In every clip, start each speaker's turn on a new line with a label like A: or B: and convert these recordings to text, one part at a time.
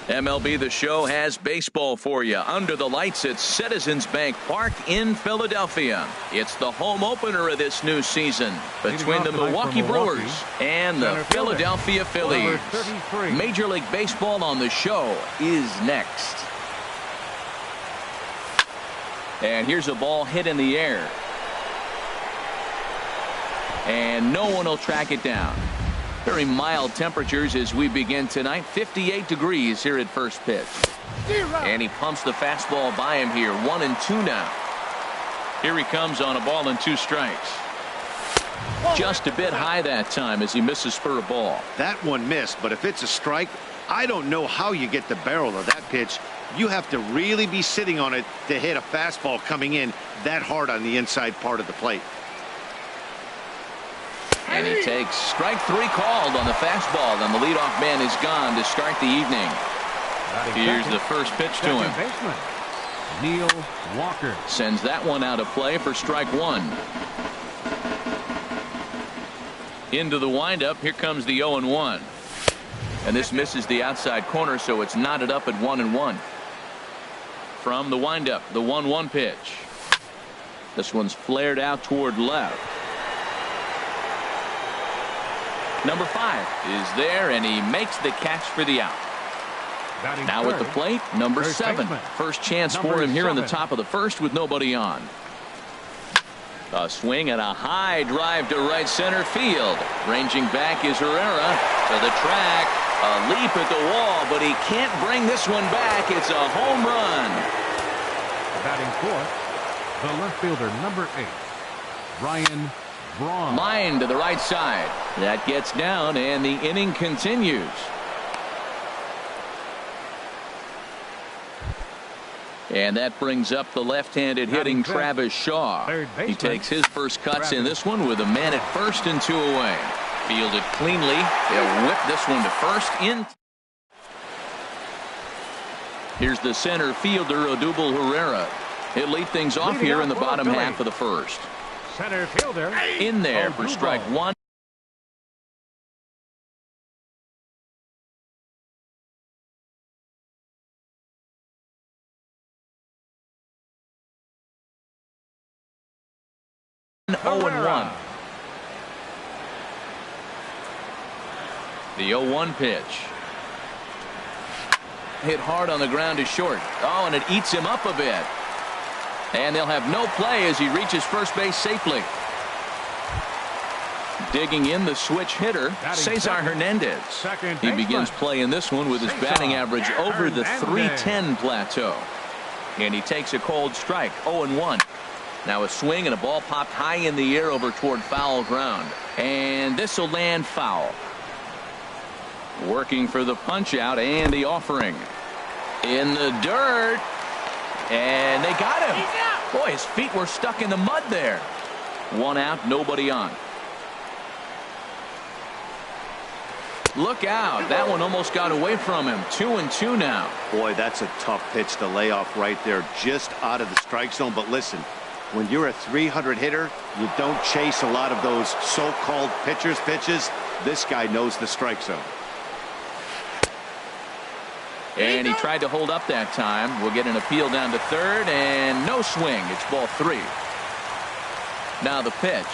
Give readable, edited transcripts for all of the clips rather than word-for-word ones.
A: MLB The Show has baseball for you under the lights at Citizens Bank Park in Philadelphia. It's the home opener of this new season between the Milwaukee Brewers and the Philadelphia Phillies. Major League Baseball on the Show is next. And here's a ball hit in the air. And no one will track it down. Very mild temperatures as we begin tonight. 58 degrees here at first pitch. And he pumps the fastball by him here. 1-2 now. Here he comes on a ball and 2 strikes. Just a bit high that time as he misses spur of ball.
B: That one missed, but if it's a strike, I don't know how you get the barrel of that pitch. You have to really be sitting on it to hit a fastball coming in that hard on the inside part of the plate.
A: And he takes strike 3 called on the fastball, and the leadoff man is gone to start the evening. Here's the first pitch to him.
C: Neil Walker
A: sends that one out of play for strike 1. Into the windup. Here comes the 0-1. And this misses the outside corner, so it's knotted up at 1-1. From the windup, the 1-1 pitch. This one's flared out toward left. Number 5 is there, and he makes the catch for the out. Now at the plate, number 7. First chance for him here in the top of the first with nobody on. A swing and a high drive to right center field. Ranging back is Herrera to the track. A leap at the wall, but he can't bring this one back. It's a home run.
C: Batting fourth, the left fielder, number 8, Ryan Braun.
A: Line to the right side. That gets down, and the inning continues. And that brings up the left-handed hitting Travis Shaw. He takes his first cuts in this one with a man at first and 2 away. Fielded cleanly. He'll whip this one to first. Here's the center fielder, Odubel Herrera. He'll lead things off here in the bottom half of the first.
C: Center fielder
A: in there for strike 1. Herrera. 0-1. The 0-1 pitch. Hit hard on the ground to short. Oh, and it eats him up a bit. And they'll have no play as he reaches first base safely. Digging in the switch hitter, Cesar Hernandez. He begins playing this one with his batting average over the .310 plateau. And he takes a cold strike. 0-1. Now a swing and a ball popped high in the air over toward foul ground. And this will land foul. Working for the punch out and the offering. In the dirt. And they got him. Boy, his feet were stuck in the mud there. 1 out, nobody on. Look out. That one almost got away from him. 2-2 now.
B: Boy, that's a tough pitch to lay off right there, just out of the strike zone. But listen, when you're a 300 hitter, you don't chase a lot of those so-called pitchers' pitches. This guy knows the strike zone.
A: And he tried to hold up that time. We'll get an appeal down to third, and no swing. It's ball 3. Now the pitch.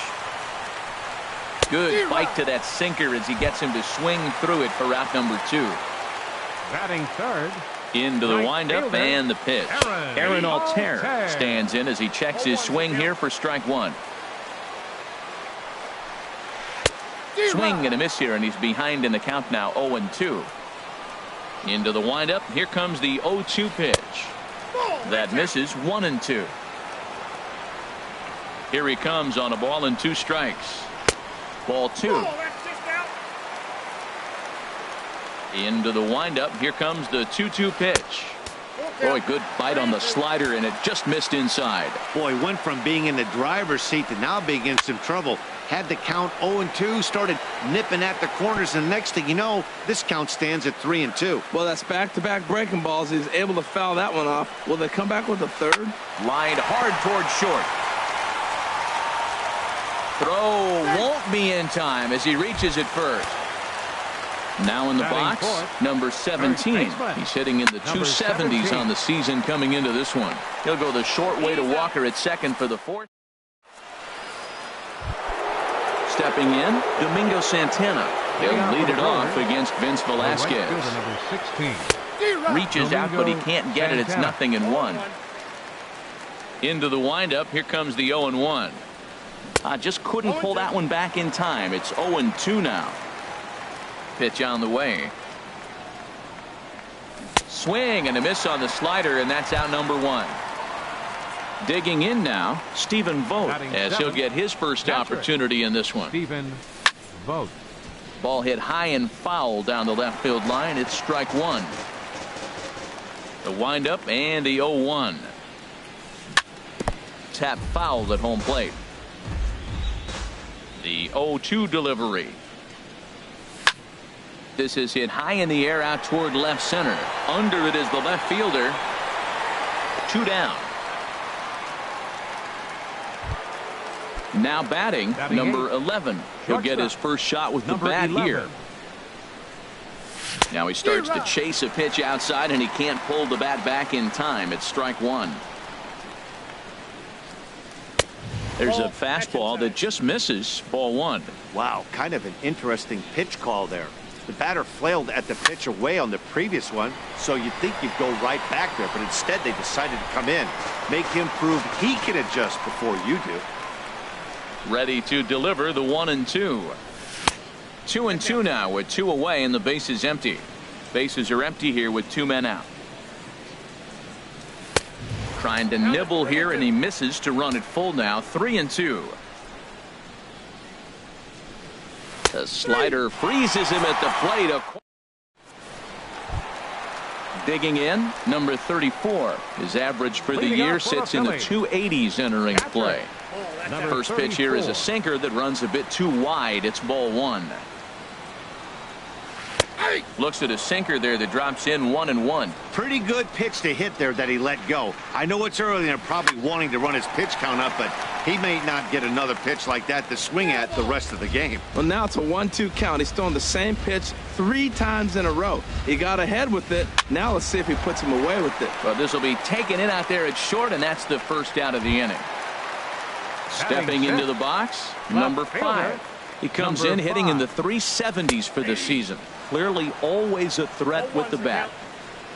A: Good bite to that sinker as he gets him to swing through it for out number 2.
C: Batting third.
A: Into the windup and the pitch. Aaron Altair stands in as he checks his swing here for strike 1. Swing and a miss here, and he's behind in the count now. 0-2. Into the windup. Here comes the 0-2 pitch. That misses. 1-2. Here he comes on a ball and 2 strikes. Ball 2. Into the windup. Here comes the 2-2 pitch. Boy, good bite on the slider, and it just missed inside.
B: Boy, went from being in the driver's seat to now being in some trouble. Had the count 0-2, started nipping at the corners, and next thing you know, this count stands at 3-2.
D: Well, that's back-to-back breaking balls. He's able to foul that one off. Will they come back with a third?
A: Lined hard toward short. Throw won't be in time as he reaches it first. Now in the
C: Batting
A: box,
C: fourth,
A: number 17.
C: baseman.
A: He's hitting in the
C: Number
A: 270s
C: 17.
A: on the season coming into this one. He'll go the short way to Walker at second for the fourth. Stepping in, Domingo Santana. He'll lead it off against Vince
C: The right
A: Velasquez.
C: fielder, number 16.
A: Reaches out, but he
C: Domingo
A: can't get it. It's
C: Santana.
A: 0-1. Into the windup. Here comes the 0-1. Just couldn't pull that one back in time. It's 0-2 now. Pitch on the way. Swing and a miss on the slider, and that's out number 1. Digging in now, Stephen Vogt,
C: Batting
A: as he'll get his first
C: Catcher.
A: opportunity in this one.
C: Stephen Vogt.
A: Ball hit high and foul down the left field line. It's strike 1. The windup and the 0-1. Tap fouled at home plate. The 0-2 delivery. This is hit high in the air out toward left center. Under it is the left fielder. 2 down. Now batting number 11. He'll get his first shot with the bat here. Now he starts to chase a pitch outside, and he can't pull the bat back in time. It's strike 1. There's a fastball that just misses. Ball 1.
B: Wow, kind of an interesting pitch call there. The batter flailed at the pitch away on the previous one, so you'd think you'd go right back there, but instead they decided to come in, make him prove he can adjust before you do.
A: Ready to deliver the 1-2. 2-2 now with 2 away, and the base is empty. Bases are empty here with 2 men out. Trying to nibble here, and he misses to run it full now. 3-2. The slider freezes him at the plate. Digging in, number 34. His average for the year sits in the 280s entering play. First pitch here is a sinker that runs a bit too wide. It's ball 1. Looks at a sinker there that drops in 1-1.
B: Pretty good pitch to hit there that he let go. I know it's early and they're probably wanting to run his pitch count up, but he may not get another pitch like that to swing at the rest of the game.
D: Well, now it's a 1-2 count. He's throwing the same pitch 3 times in a row. He got ahead with it. Now let's see if he puts him away with it.
A: Well, this will be taken in out there at short, and that's the first out of the inning. Stepping into the box, number 5. He comes in hitting in the 370s for the season. Clearly always a threat with the bat.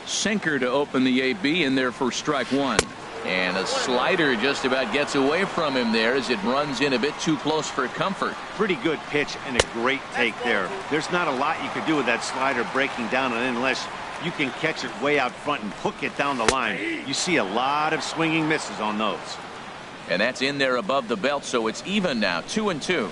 A: Sinker to open the AB in there for strike 1. And a slider just about gets away from him there as it runs in a bit too close for comfort.
B: Pretty good pitch and a great take there. There's not a lot you could do with that slider breaking down and in unless you can catch it way out front and hook it down the line. You see a lot of swinging misses on those.
A: And that's in there above the belt, so it's even now. 2-2.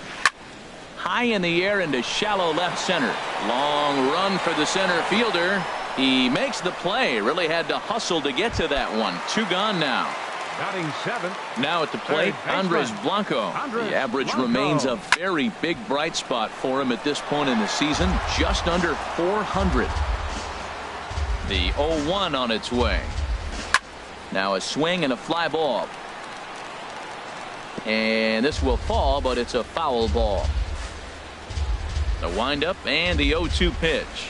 A: High in the air into shallow left center. Long run for the center fielder. He makes the play. Really had to hustle to get to that one. 2 gone now.
C: Batting 7.
A: Now at the plate, Andres Blanco. The average remains a very big bright spot for him at this point in the season. Just under 400. The 0-1 on its way. Now a swing and a fly ball. And this will fall, but it's a foul ball. The windup and the 0-2 pitch.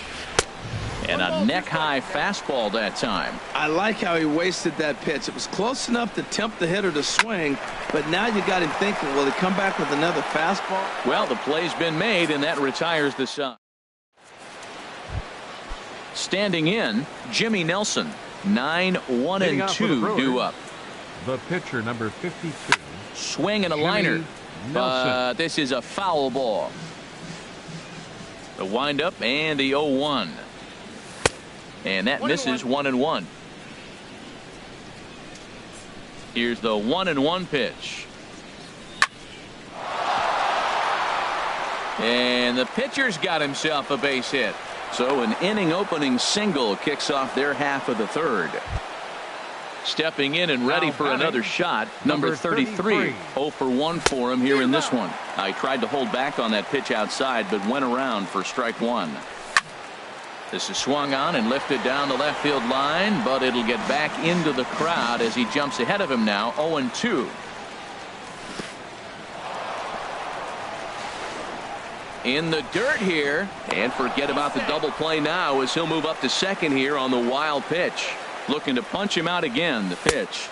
A: And a neck-high fastball that time.
D: I like how he wasted that pitch. It was close enough to tempt the hitter to swing, but now you got him thinking, will he come back with another fastball?
A: Well, the play's been made, and that retires the side. Standing in, Jimmy Nelson. 9-1-2 due up.
C: The pitcher, number 52.
A: Swing and a liner. But this is a foul ball. The windup and the 0-1. And that misses 1-1. Here's the 1-1 pitch. And the pitcher's got himself a base hit. So an inning opening single kicks off their half of the third. Stepping in and ready for another shot, number 33. 0 for 1 for him here in this one. He tried to hold back on that pitch outside, but went around for strike 1. This is swung on and lifted down the left field line, but it'll get back into the crowd as he jumps ahead of him now. 0-2. in the dirt here. And forget about the double play now as he'll move up to second here on the wild pitch. Looking to punch him out again. The pitch.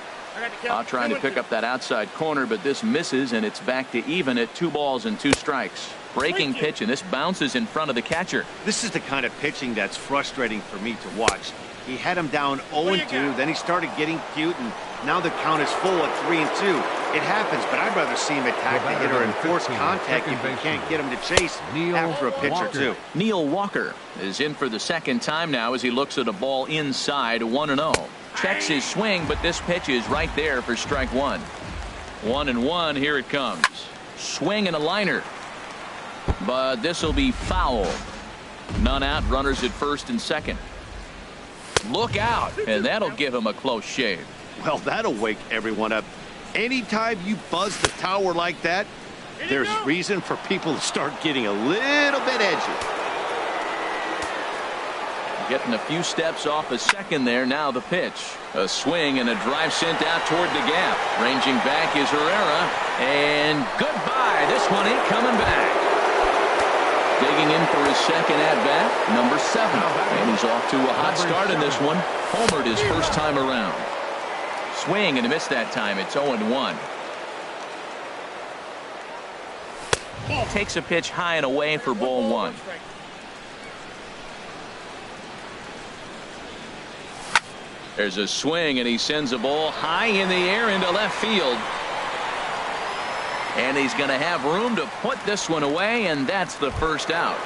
A: Trying to pick up that outside corner, but this misses, and it's back to even at 2 balls and 2 strikes. Breaking pitch, and this bounces in front of the catcher.
B: This is the kind of pitching that's frustrating for me to watch. He had him down 0-2, then he started getting cute, and now the count is full at 3-2. It happens, but I'd rather see him attack the hitter and force contact if he can't get him to chase after a pitch or two.
A: Neil Walker is in for the second time now as he looks at a ball inside 1-0. Checks his swing, but this pitch is right there for strike 1. 1-1, here it comes. Swing and a liner. But this will be foul. None out, runners at first and second. Look out, and that'll give him a close shave.
B: Well, that'll wake everyone up. Anytime you buzz the tower like that, there's reason for people to start getting a little bit edgy.
A: Getting a few steps off a second there. Now the pitch. A swing and a drive sent out toward the gap. Ranging back is Herrera. And goodbye. This one ain't coming back. Digging in for his second at-bat, number 7. And he's off to a hot start in this one. Homered his first time around. Swing and a miss that time. It's 0-1. Takes a pitch high and away for ball 1. There's a swing, and he sends a ball high in the air into left field. And he's going to have room to put this one away, and that's the first out.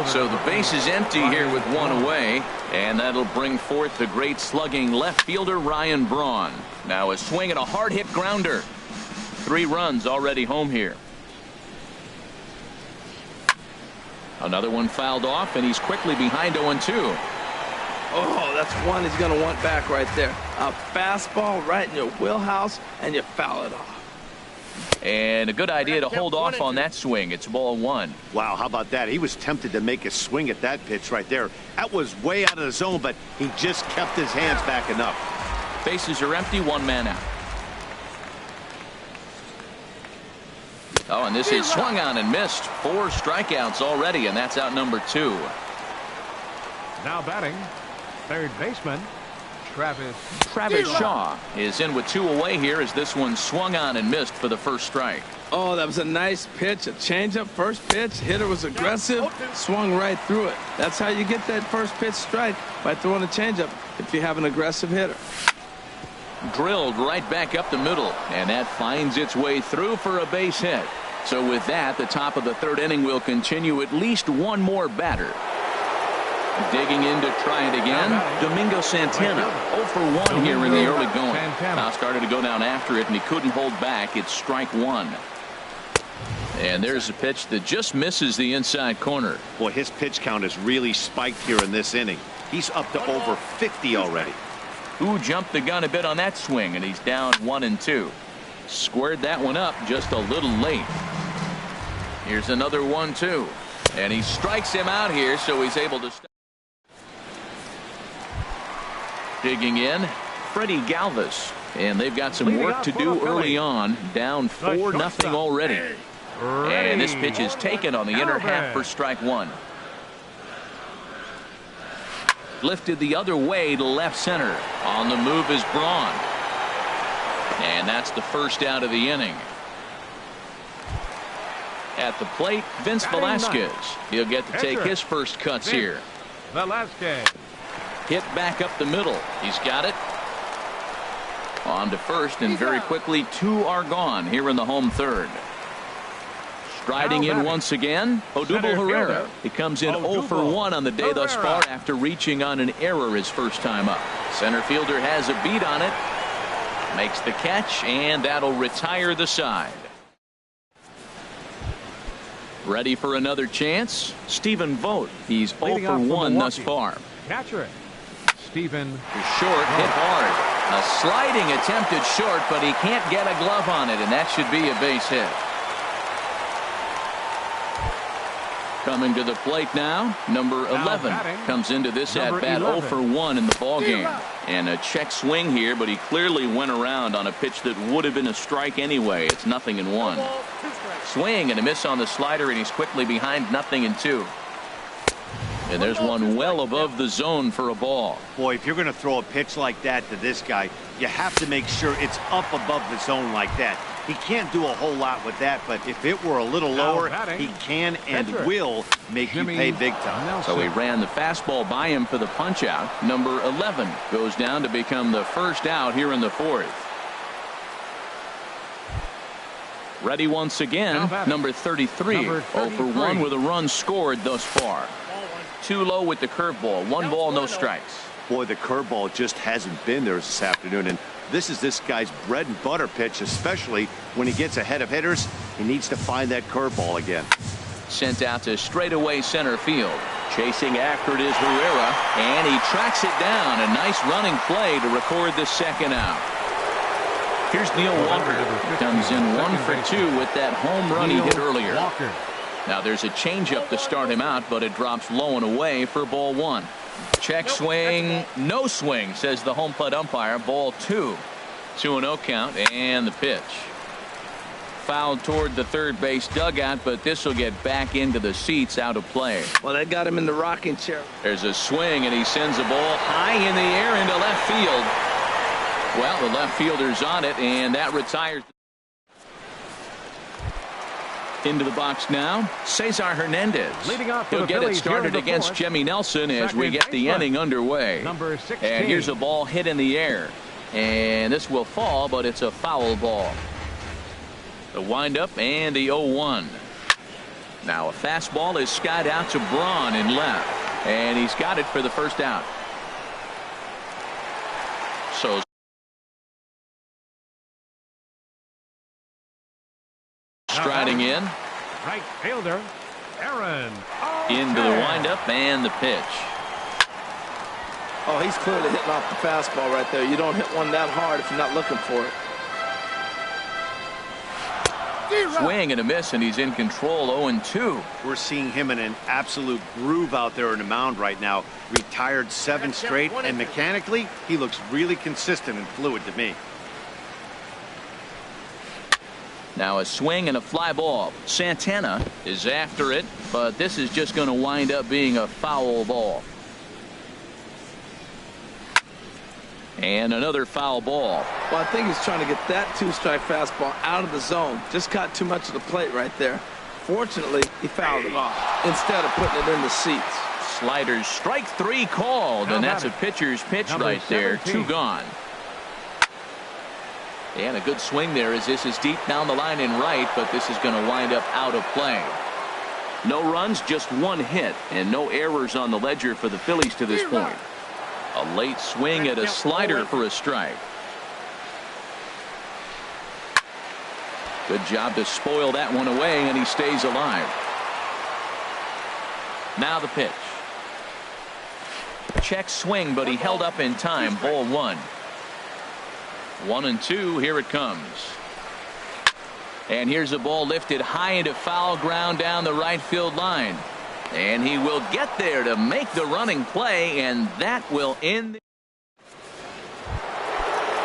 A: So the base is empty here with 1 away, and that'll bring forth the great slugging left fielder Ryan Braun. Now a swing and a hard hit grounder. 3 runs already home here. Another one fouled off, and he's quickly behind 0-2.
D: Oh, that's one he's going to want back right there. A fastball right in your wheelhouse, and you foul it off.
A: And a good idea to hold off on that swing. It's ball 1.
B: Wow, how about that? He was tempted to make a swing at that pitch right there. That was way out of the zone, but he just kept his hands back enough.
A: Bases are empty, 1 man out. Oh, and this is swung on and missed. 4 strikeouts already, and that's out number 2.
C: Now batting, third baseman,
A: Travis Shaw is in with 2 away here as this one swung on and missed for the first strike.
D: Oh, that was a nice pitch, a changeup, first pitch. Hitter was aggressive, swung right through it. That's how you get that first pitch strike, by throwing a changeup if you have an aggressive hitter.
A: Drilled right back up the middle, and that finds its way through for a base hit. So with that, the top of the 3rd inning will continue. At least 1 more batter. Digging in to try it again. Domingo Santana 0 for 1 here in the early going. Now started to go down after it, and he couldn't hold back. It's strike 1. And there's a pitch that just misses the inside corner.
B: Boy, his pitch count is really spiked here in this inning. He's up to over 50 already.
A: Who jumped the gun a bit on that swing, and he's down 1-2. Squared that one up just a little late. Here's another 1-2. And he strikes him out here, so he's able to stop. Digging in, Freddie Galvis, and they've got some work to do early on. Down 4-0 already. And this pitch is taken on the inner half for strike 1. Lifted the other way to left center. On the move is Braun. And that's the first out of the inning. At the plate, Vince Velasquez. He'll get to take his first cuts here.
C: Velasquez.
A: Hit back up the middle. He's got it. On to first, and very quickly 2 are gone here in the home 3rd. Striding in once again, Odubel Herrera. He comes in 0 for 1 on the day thus far after reaching on an error his first time up. Center fielder has a beat on it. Makes the catch, and that'll retire the side. Ready for another chance? Stephen Vogt. He's 0 for 1 thus far.
C: Catcher it. Stephen.
A: Short, hit hard. A sliding attempt at short, but he can't get a glove on it, and that should be a base hit. Coming to the plate now, number 11 comes into this at-bat 0 for 1 in the ballgame. And a check swing here, but he clearly went around on a pitch that would have been a strike anyway. It's 0-1. Swing and a miss on the slider, and he's quickly behind 0-2. And there's one well above the zone for a ball.
B: Boy, if you're going to throw a pitch like that to this guy, you have to make sure it's up above the zone like that. He can't do a whole lot with that, but if it were a little lower, he can and will make you pay big time.
A: So he ran the fastball by him for the punch out. Number 11 goes down to become the first out here in the fourth. Ready once again, number 33. 0 for 1 with a run scored thus far. Too low with the curveball. 1 ball, no strikes.
B: Boy, the curveball just hasn't been there this afternoon, and this is this guy's bread and butter pitch, especially when he gets ahead of hitters. He needs to find that curveball again.
A: Sent out to straightaway center field. Chasing after it is Herrera, and he tracks it down. A nice running play to record the second out. Here's Neil Walker. He comes in 1 for 2 with that home run he hit earlier. Now there's a changeup to start him out, but it drops low and away for ball 1. Check swing, no swing, says the home plate umpire. Ball 2. 2-0 count, and the pitch. Fouled toward the third base dugout, but this will get back into the seats, out of play.
D: Well, that got him in the rocking chair.
A: There's a swing, and he sends a ball high in the air into left field. Well, the left fielder's on it, and that retires. Into the box now, Cesar Hernandez. He'll get it started against Jimmy Nelson as we get the inning underway.
C: Number 16.
A: And here's a ball hit in the air. And this will fall, but it's a foul ball. The windup and the 0-1. Now a fastball is skied out to Braun in left. And he's got it for the first out. So striding in.
C: Right fielder, Aaron.
A: Into the windup and the pitch.
D: Oh, he's clearly hitting off the fastball right there. You don't hit one that hard if you're not looking for it.
A: Swing and a miss, and he's in control. 0-2.
B: We're seeing him in an absolute groove out there in the mound right now. Retired 7 straight, and mechanically, he looks really consistent and fluid to me.
A: Now a swing and a fly ball. Santana is after it, but this is just going to wind up being a foul ball. And another foul ball.
D: Well, I think he's trying to get that 2-strike fastball out of the zone. Just caught too much of the plate right there. Fortunately, he fouled it off instead of putting it in the seats.
A: Sliders, strike 3 called, and that's a pitcher's pitch right there. 2 gone. And a good swing there as this is deep down the line in right, but this is going to wind up out of play. No runs, just 1 hit, and no errors on the ledger for the Phillies to this point. A late swing at a slider for a strike. Good job to spoil that one away, and he stays alive. Now the pitch. Check swing, but he held up in time. Ball 1. 1-2. Here it comes. And here's a ball lifted high into foul ground down the right field line. And he will get there to make the running play, and that will end.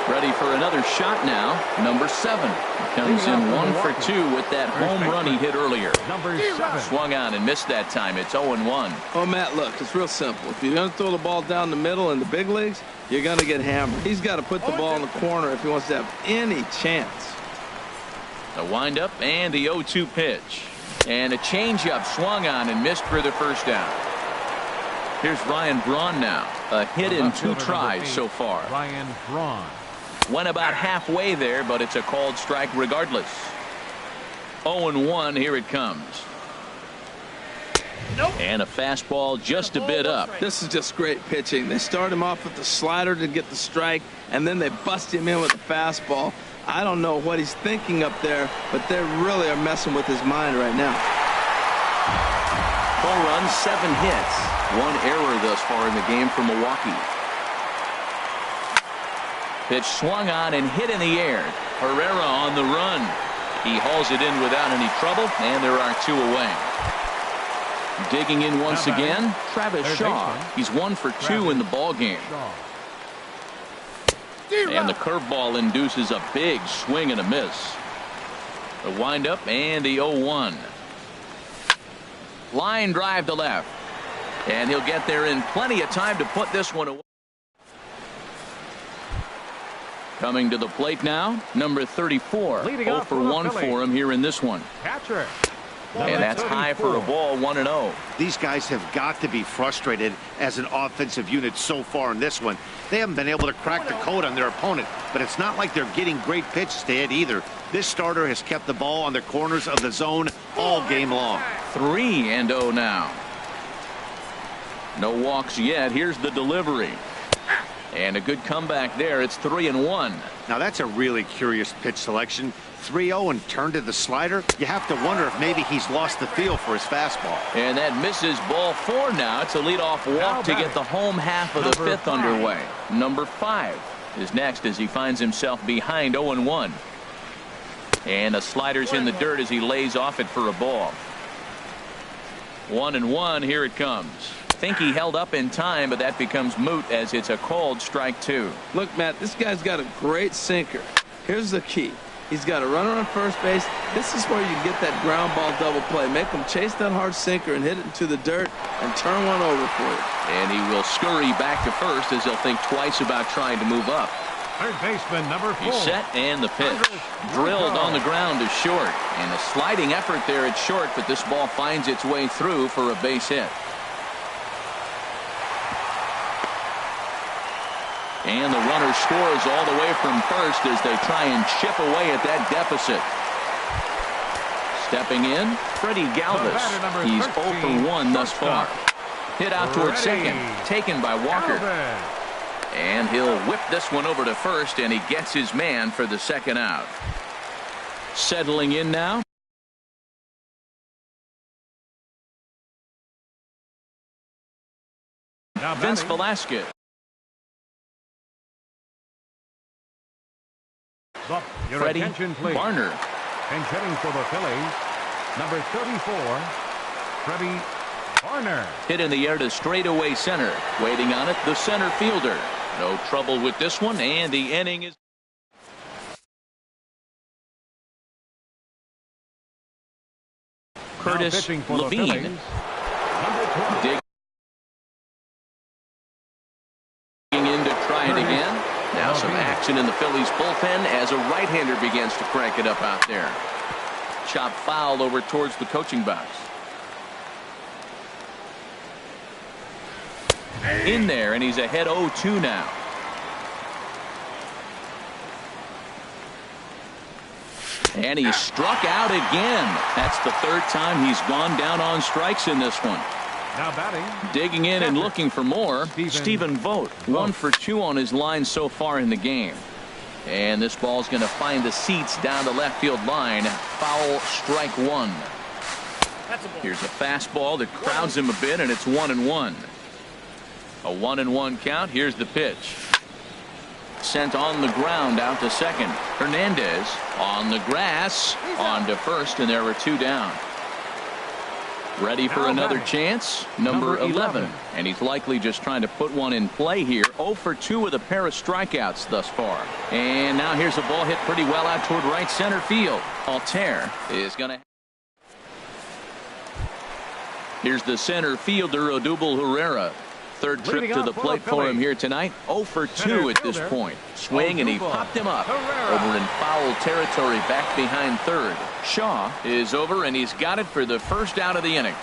A: Ready for another shot now. Number 7 comes in 1 for 2 with that home run he hit earlier.
C: Number 7.
A: Swung on and missed that time. It's 0-1.
D: Oh, Matt, look, it's real simple. If you're going to throw the ball down the middle in the big leagues, you're going to get hammered. He's got to put the ball in the corner if he wants to have any chance.
A: The windup and the 0-2 pitch. And a changeup swung on and missed for the first down. Here's Ryan Braun now. A hit in 2 tries so far.
C: Ryan Braun.
A: Went about halfway there, but it's a called strike regardless. 0-1. Here it comes. And a fastball just a bit up.
D: This is just great pitching. They start him off with the slider to get the strike, and then they bust him in with the fastball. I don't know what he's thinking up there, but they really are messing with his mind right now.
A: 4 runs, 7 hits. 1 error thus far in the game for Milwaukee. Pitch swung on and hit in the air. Herrera on the run. He hauls it in without any trouble, and there are 2 away. Digging in once again, Travis Shaw. He's 1 for 2 in the ball game. And the curveball induces a big swing and a miss. The windup and the 0-1. Line drive to left. And he'll get there in plenty of time to put this one away. Coming to the plate now, number 34. 0 for 1 for him here in this one.
C: Catcher.
A: And that's high for a ball, 1-0.
B: These guys have got to be frustrated as an offensive unit so far in this one. They haven't been able to crack the code on their opponent, but it's not like they're getting great pitches to hit either. This starter has kept the ball on the corners of the zone all game long.
A: 3-0 now. No walks yet. Here's the delivery. And a good comeback there. It's 3-1.
B: Now that's a really curious pitch selection. 3-0 and turned to the slider. You have to wonder if maybe he's lost the feel for his fastball.
A: And that misses ball 4 now. It's a leadoff walk to get the home half of the 5th underway. Number 5 is next as he finds himself behind 0-1. And the slider's in the dirt as he lays off it for a ball. 1-1. Here it comes. Think he held up in time, but that becomes moot as it's a called strike 2.
D: Look, Matt, this guy's got a great sinker. Here's the key. He's got a runner on first base. This is where you get that ground ball double play. Make him chase that hard sinker and hit it into the dirt and turn one over for you.
A: And he will scurry back to first as he'll think twice about trying to move up.
C: Third baseman, number 4.
A: He's set and the pitch. Drilled on the ground to short. And a sliding effort there at short, but this ball finds its way through for a base hit. And the runner scores all the way from first as they try and chip away at that deficit. Stepping in, Freddie Galvis. He's 0 for 1 thus far. Hit out towards second. Taken by Walker. And he'll whip this one over to first, and he gets his man for the second out. Settling in now. Vince Velasquez.
C: Your
A: Freddie
C: attention, please.
A: Barner.
C: And hitting for the Phillies, number 34, Freddie Barner.
A: Hit in the air to straightaway center. Waiting on it, the center fielder. No trouble with this one, and the inning is. Curtis Levine. Digging in to try it again. Now some action in the Phillies bullpen as a right-hander begins to crank it up out there. Chop foul over towards the coaching box. In there, and he's ahead 0-2 now. And he struck out again. That's the 3rd time he's gone down on strikes in this one.
C: Now batting.
A: Digging in and looking for more, Stephen Vogt. 1 for 2 on his line so far in the game. And this ball's going to find the seats down the left field line. Foul, strike 1. Here's a fastball that crowds him a bit, and it's 1-1. A 1-1 count. Here's the pitch. Sent on the ground out to second. Hernandez on the grass on to first, and there are 2 down. Ready for another chance, number 11. And he's likely just trying to put one in play here. 0 for 2 with a pair of strikeouts thus far. And now here's a ball hit pretty well out toward right center field. Altair is going to. Here's the center fielder, Odubel Herrera. 3rd trip to the plate for him here tonight. 0 for 2 at this point. Swing, and he popped him up over in foul territory back behind 3rd. Shaw is over, and he's got it for the first out of the inning.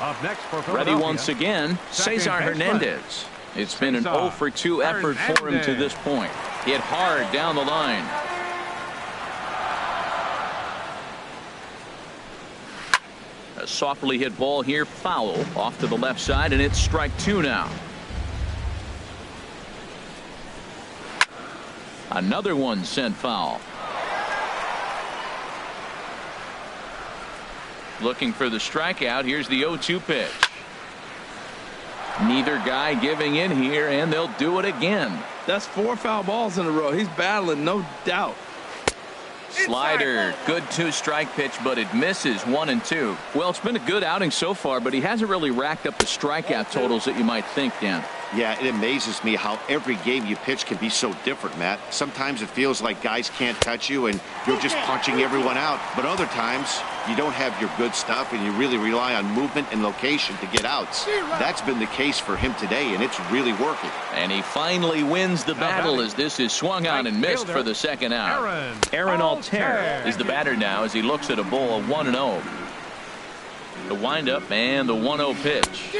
C: Up next for
A: ready once again, Cesar Hernandez. It's been an 0 for 2 effort for him to this point. Hit hard down the line. A softly hit ball here, foul off to the left side, and it's strike 2 now. Another one sent foul. Looking for the strikeout. Here's the 0-2 pitch. Neither guy giving in here, and they'll do it again.
D: That's 4 foul balls in a row. He's battling, no doubt.
A: Slider, good 2-strike pitch, but it misses 1-2. Well, it's been a good outing so far, but he hasn't really racked up the strikeout totals that you might think, Dan.
B: Yeah, it amazes me how every game you pitch can be so different, Matt. Sometimes it feels like guys can't touch you and you're just punching everyone out. But other times you don't have your good stuff and you really rely on movement and location to get outs. That's been the case for him today, and it's really working.
A: And he finally wins the battle as this is swung on and missed for the second out. Aaron Altair is the batter now as he looks at a ball of 1-0. The windup and the 1-0 pitch.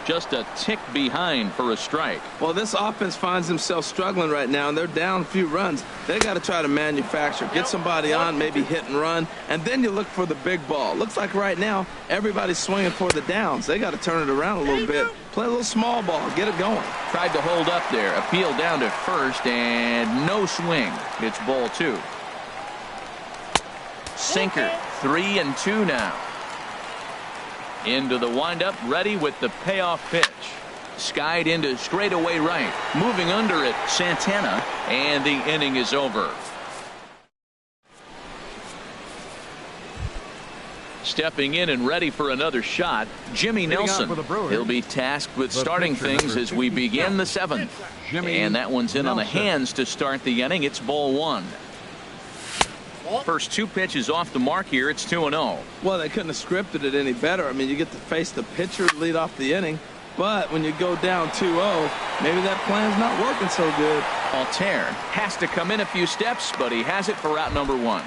A: Just a tick behind for a strike.
D: Well, this offense finds themselves struggling right now, and they're down a few runs. They got to try to manufacture, get somebody on, maybe hit and run, and then you look for the big ball. Looks like right now everybody's swinging for the downs. They got to turn it around a little bit. Play a little small ball, get it going.
A: Tried to hold up there, appeal down to first, and no swing. It's ball 2. Sinker, 3-2 now. Into the windup, ready with the payoff pitch. Skied into straightaway right. Moving under it, Santana, and the inning is over. Stepping in and ready for another shot, Jimmy Nelson. He'll be tasked with starting things as we begin the 7th. And that one's in on the hands to start the inning. It's ball 1. First 2 pitches off the mark here. It's 2-0.
D: Well, they couldn't have scripted it any better. I mean, you get to face the pitcher to lead off the inning. But when you go down 2-0, maybe that plan's not working so good.
A: Altair has to come in a few steps, but he has it for out number 1.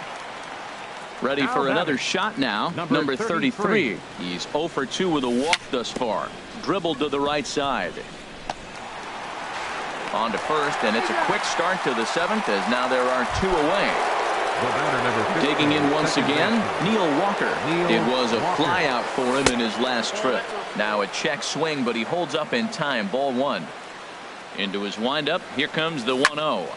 A: Ready for another shot now. Number 33. He's 0 for 2 with a walk thus far. Dribbled to the right side. On to first, and it's a quick start to the 7th as now there are 2 away. Digging in once again, Neil Walker. It was a fly out for him in his last trip. Now a check swing, but he holds up in time. Ball 1. Into his windup. Here comes the 1-0.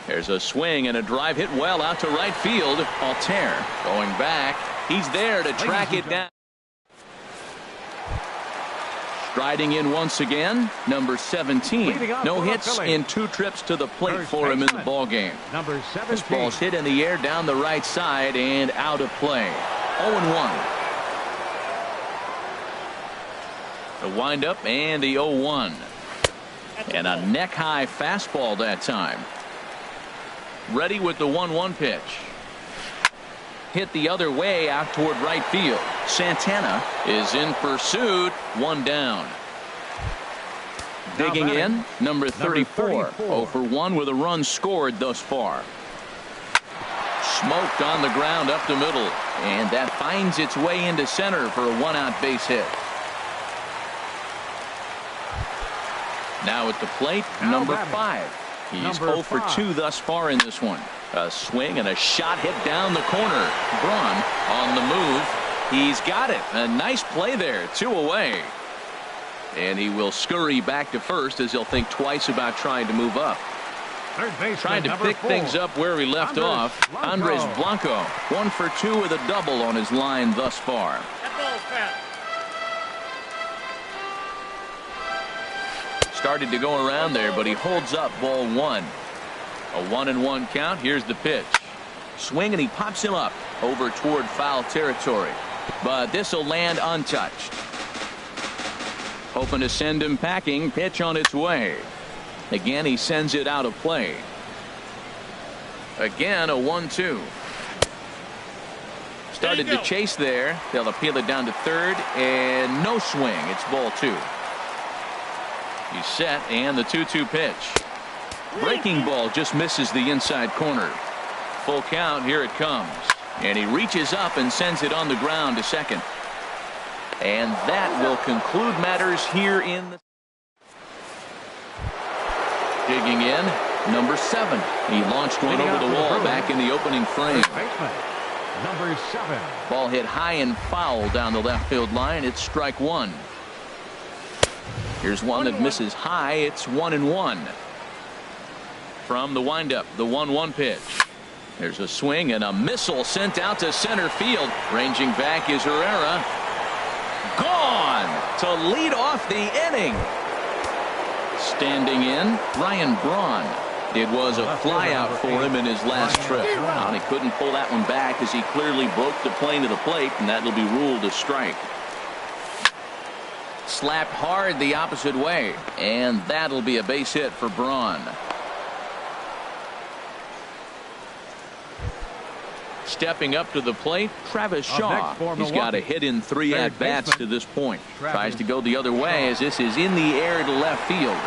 A: There's a swing and a drive hit well out to right field. Altair going back. He's there to track it down. Striding in once again, number 17. No hits in 2 trips to the plate for him in the ball game. This ball's hit in the air down the right side and out of play. 0-1. The windup and the 0-1. And a neck-high fastball that time. Ready with the 1-1 pitch. Hit the other way out toward right field. Santana is in pursuit. 1 down. Digging in, number 34. 0 for 1 with a run scored thus far. Smoked on the ground up the middle. And that finds its way into center for a 1-out base hit. Now at the plate, number 5. He's 0 for 2 thus far in this one. A swing and a shot hit down the corner. Braun on the move. He's got it. A nice play there. 2 away. And he will scurry back to first as he'll think twice about trying to move up. Trying to pick things up where he left off. Andres Blanco. 1 for 2 with a double on his line thus far. Started to go around there, but he holds up ball 1. A 1-1 count. Here's the pitch. Swing and he pops him up over toward foul territory. But this will land untouched. Hoping to send him packing. Pitch on its way. Again, he sends it out of play. Again, a 1-2. Started to chase there. They'll appeal it down to third, and no swing. It's ball 2. He's set, and the 2-2 pitch. Breaking ball just misses the inside corner. Full count. Here it comes. And he reaches up and sends it on the ground to second. And that will conclude matters here in the... Digging in, number 7. He launched one over the wall back in the opening frame.
C: Number 7.
A: Ball hit high and foul down the left field line. It's strike 1. Here's one that misses high. It's 1-1. From the windup, the 1-1 pitch. There's a swing and a missile sent out to center field. Ranging back is Herrera. Gone to lead off the inning. Standing in, Ryan Braun. It was a flyout for him in his last trip. And he couldn't pull that one back as he clearly broke the plane to the plate, and that'll be ruled a strike. Slapped hard the opposite way, and that'll be a base hit for Braun. Stepping up to the plate, Travis Shaw. He's got a hit in 3 at-bats to this point. Tries to go the other way as this is in the air to left field.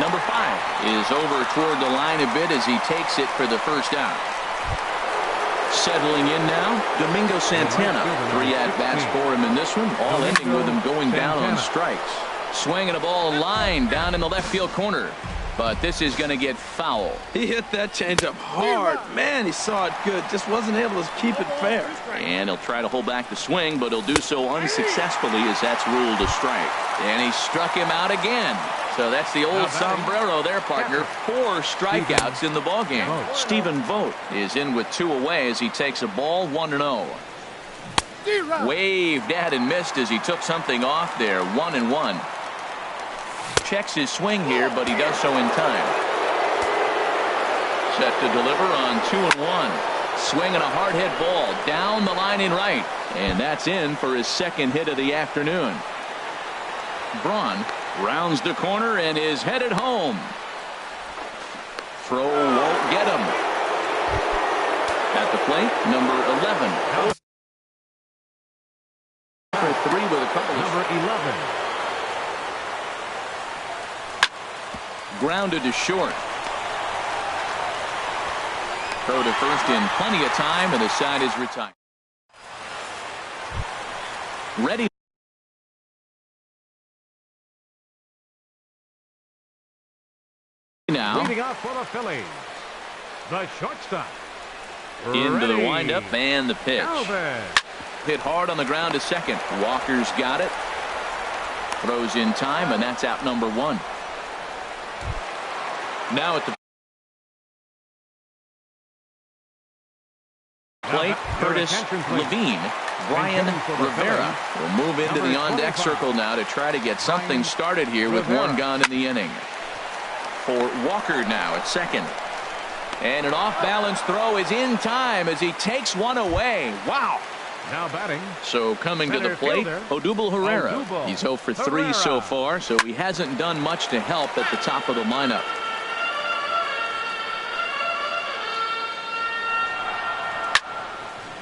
A: Number 5 is over toward the line a bit as he takes it for the first out. Settling in now, Domingo Santana. 3 at-bats for him in this one, all ending with him going down on strikes. Swinging a ball line down in the left field corner. But this is going to get foul.
D: He hit that changeup hard. Man, he saw it good. Just wasn't able to keep it fair.
A: And he'll try to hold back the swing, but he'll do so unsuccessfully as that's ruled a strike. And he struck him out again. So that's the old sombrero there, partner. 4 strikeouts in the ballgame. Stephen Vogt is in with 2 away as he takes a ball 1-0. Waved at and missed as he took something off there. 1-1. Checks his swing here, but he does so in time. Set to deliver on 2-1. Swinging a hard hit ball down the line in right, and that's in for his second hit of the afternoon. Braun rounds the corner and is headed home. Throw won't get him. At the plate, number 11. For 3 with a couple of
C: number 11.
A: Grounded to short. Throw to first in plenty of time, and the side is retired. Ready now.
C: Leading off for the Phillies, the shortstop.
A: Into the windup and the pitch.
C: Calvin.
A: Hit hard on the ground to second. Walker's got it. Throws in time, and that's out number 1. Now at the plate, Curtis Levine. Brian Rivera will move into the on-deck circle now to try to get something started here with 1 gone in the inning. For Walker now at second. And an off-balance throw is in time as he takes one away. Wow.
C: Now batting.
A: So coming to the plate, Odubel Herrera. He's 0 for 3 so far, so he hasn't done much to help at the top of the lineup.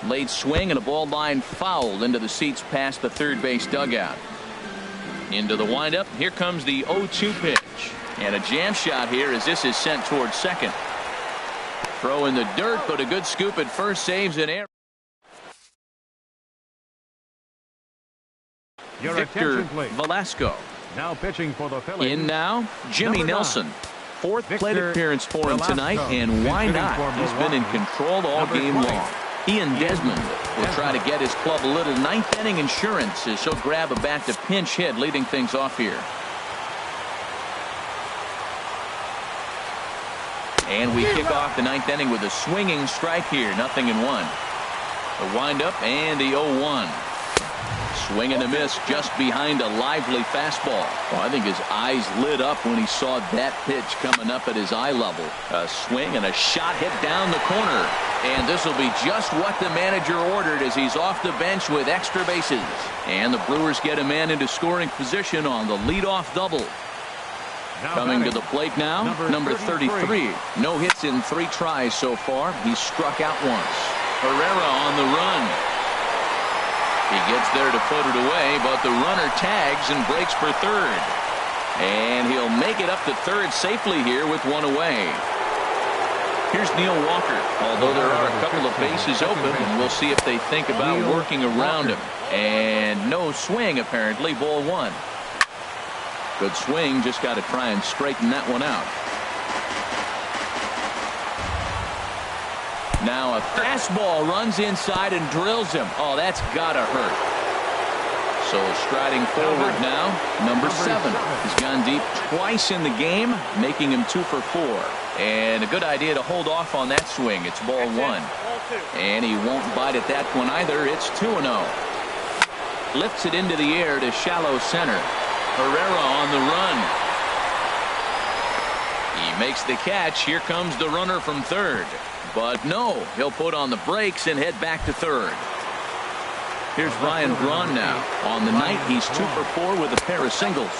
A: Late swing and a ball line fouled into the seats past the third base dugout. Into the windup. Here comes the 0-2 pitch. And a jam shot here as this is sent towards second. Throw in the dirt, but a good scoop at first saves an error. Victor Velasco.
C: Now pitching for the Phillies.
A: In now, Jimmy Nelson. 4th plate appearance for him tonight, and why not? He's been in control all game long. Ian Desmond will try to get his club a little 9th inning insurance as he'll grab a bat to pinch hit, leading things off here. And we kick off the 9th inning with a swinging strike here. 0-1. The windup and the 0-1. Swing and a miss just behind a lively fastball. Well, I think his eyes lit up when he saw that pitch coming up at his eye level. A swing and a shot hit down the corner. And this will be just what the manager ordered as he's off the bench with extra bases. And the Brewers get a man into scoring position on the leadoff double. Coming to the plate now, number 33. No hits in 3 tries so far. He's struck out once. Herrera on the run. He gets there to put it away, but the runner tags and breaks for third. And he'll make it up to third safely here with 1 away. Here's Neil Walker. Although there are a couple of bases open, and we'll see if they think about working around him. And no swing, apparently. Ball 1. Good swing. Just got to try and straighten that one out. Now a fastball runs inside and drills him. Oh, that's got to hurt. So striding forward now, number 7. He's gone deep twice in the game, making him 2 for 4. And a good idea to hold off on that swing. It's ball 1. And he won't bite at that one either. It's 2-0. Lifts it into the air to shallow center. Herrera on the run. He makes the catch. Here comes the runner from third. But no, he'll put on the brakes and head back to third. Here's Ryan Braun now. On the night, he's 2 for 4 with a pair of singles.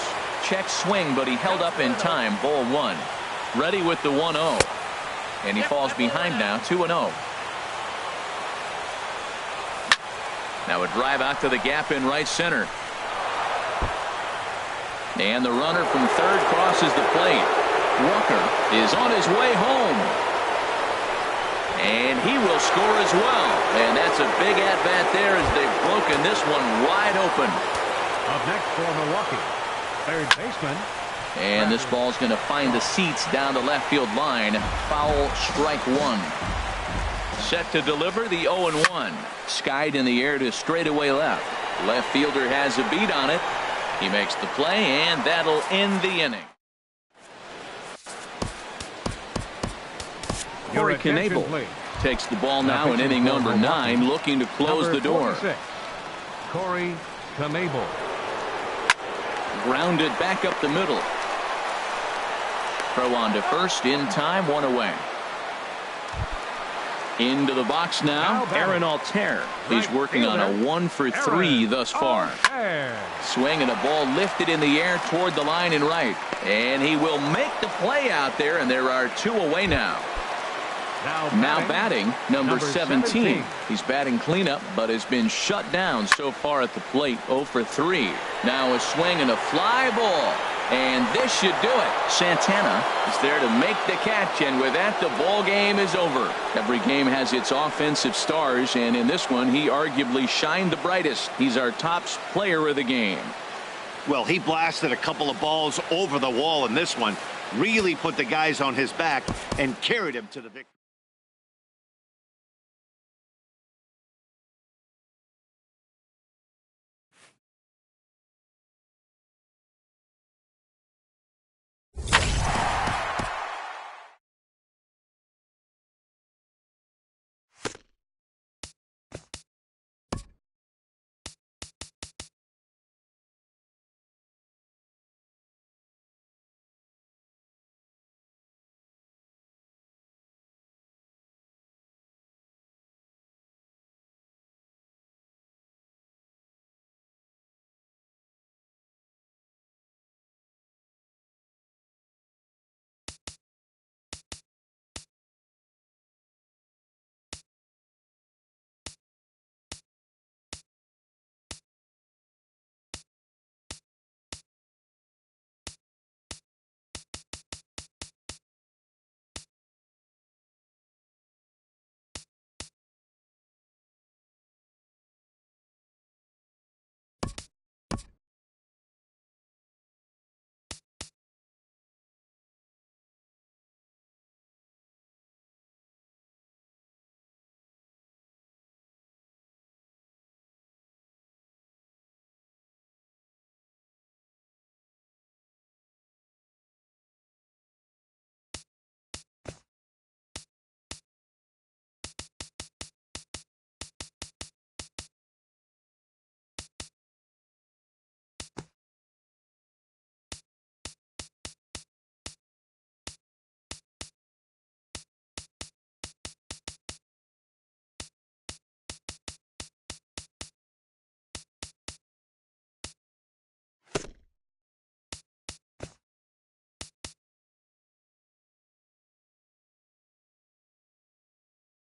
A: Check swing, but he held up in time. Ball 1. Ready with the 1-0. And he falls behind now, 2-0. Now a drive out to the gap in right center. And the runner from third crosses the plate. Walker is on his way home. And he will score as well. And that's a big at-bat there as they've broken this one wide open.
C: Up next for Milwaukee, third baseman.
A: And this ball's going to find the seats down the left field line. Foul, strike 1. Set to deliver the 0-1. Skied in the air to straightaway left. Left fielder has a beat on it. He makes the play, and that'll end the inning. Corey Knebel takes the ball now in inning number 9, looking to close the door.
C: Corey Knebel.
A: Grounded back up the middle. Throw on to first in time, 1 away. Into the box now, Aaron Altair. He's working on a 1 for 3 thus far. Swing and a ball lifted in the air toward the line and right. And he will make the play out there, and there are 2 away now. Now batting, number 17. He's batting cleanup, but has been shut down so far at the plate, 0 for 3. Now a swing and a fly ball. And this should do it. Santana is there to make the catch, and with that, the ball game is over. Every game has its offensive stars, and in this one, he arguably shined the brightest. He's our top player of the game.
B: Well, he blasted a couple of balls over the wall in this one. Really put the guys on his back and carried him to the victory.